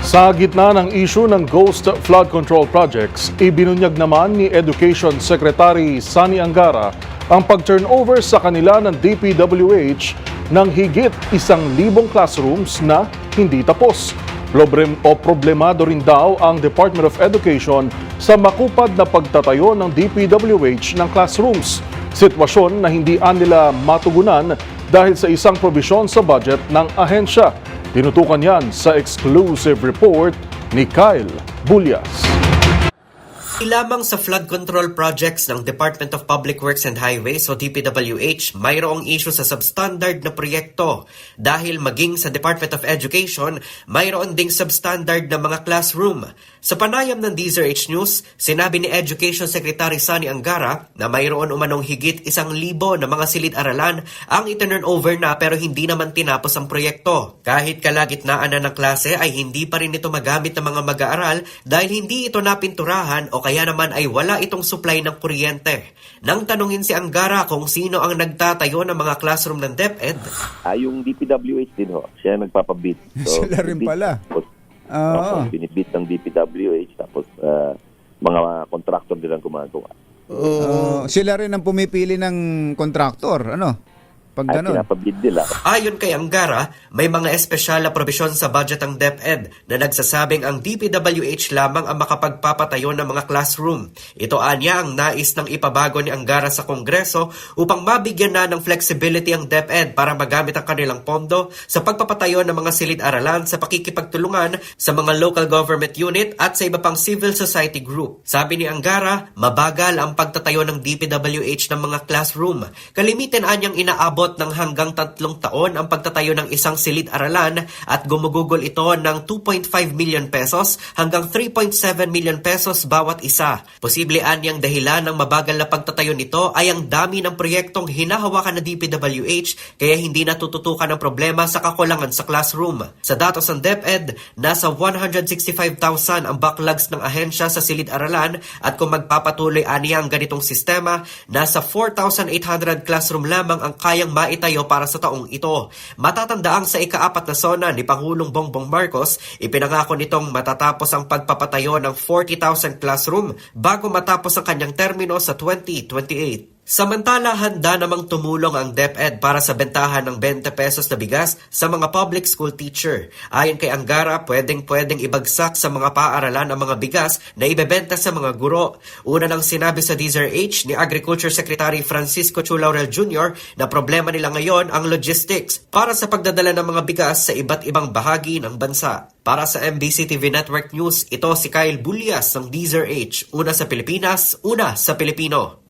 Sa gitna ng issue ng ghost flood control projects, ibinunyag naman ni Education Secretary Sani Angara ang pag-turnover sa kanila ng DPWH ng higit 1,000 classrooms na hindi tapos. Problemado rin daw ang Department of Education sa makupad na pagtatayo ng DPWH ng classrooms. Sitwasyon na hindi nila matugunan dahil sa isang probisyon sa budget ng ahensya. Tinutukan yan sa exclusive report ni Kyle Bulyas. Lamang sa flood control projects ng Department of Public Works and Highways o DPWH, mayroong issue sa substandard na proyekto. Dahil maging sa Department of Education, mayroon ding substandard na mga classroom. Sa panayam ng DZRH News, sinabi ni Education Secretary Sani Angara na mayroon umanong higit 1,000 na mga silid-aralan ang iturnover na pero hindi naman tinapos ang proyekto. Kahit kalagitnaan na ng klase ay hindi pa rin ito magamit ng mga mag-aaral dahil hindi ito napinturahan o kaya naman ay wala itong supply ng kuryente. Nang tanungin si Angara kung sino ang nagtatayo ng mga classroom ng DepEd, yung DPWH din ho, siya nagpapabid. So, Sila rin pala. Tapos binibid ng DPWH, tapos mga contractor din ang gumagawa. Sila rin ang pumipili ng kontraktor, ano? Pag Ay, ganun. pinapabid nila. ayon kay Angara, may mga espesyal na probisyon sa budget ng DepEd na nagsasabing ang DPWH lamang ang makapagpapatayo ng mga classroom. Ito anya ang nais ng ipabago ni Angara sa Kongreso upang mabigyan na ng flexibility ang DepEd para magamit ang kanilang pondo sa pagpapatayo ng mga silid-aralan sa pakikipagtulungan sa mga local government unit at sa iba pang civil society group. Sabi ni Angara, mabagal ang pagtatayo ng DPWH ng mga classroom. Kalimitan anyang inaabot ng hanggang 3 taon ang pagtatayo ng isang silid-aralan at gumugugol ito ng 2.5 million pesos hanggang 3.7 million pesos bawat isa. Posible anyang dahilan ng mabagal na pagtatayo nito ay ang dami ng proyektong hinahawakan ng DPWH kaya hindi natututukan ang problema sa kakulangan sa classroom. Sa datos ng DepEd, nasa 165,000 ang backlogs ng ahensya sa silid-aralan at kung magpapatuloy aniya ang ganitong sistema, nasa 4,800 classroom lamang ang kayang maitayo para sa taong ito. Matatandaang sa ika-4 na sona ni Pangulong Bongbong Marcos, ipinangako nitong matatapos ang pagpapatayo ng 40,000 classroom bago matapos ang kanyang termino sa 2028. Samantala, handa namang tumulong ang DepEd para sa bentahan ng 20 pesos na bigas sa mga public school teacher. Ayon kay Angara, pwedeng ibagsak sa mga paaralan ang mga bigas na ibebenta sa mga guro. Una nang sinabi sa DZRH ni Agriculture Secretary Francisco Chu Laurel Jr. na problema nila ngayon ang logistics para sa pagdadala ng mga bigas sa iba't ibang bahagi ng bansa. Para sa MBC TV Network News, ito si Kyle Bulyas ng DZRH. Una sa Pilipinas, una sa Pilipino.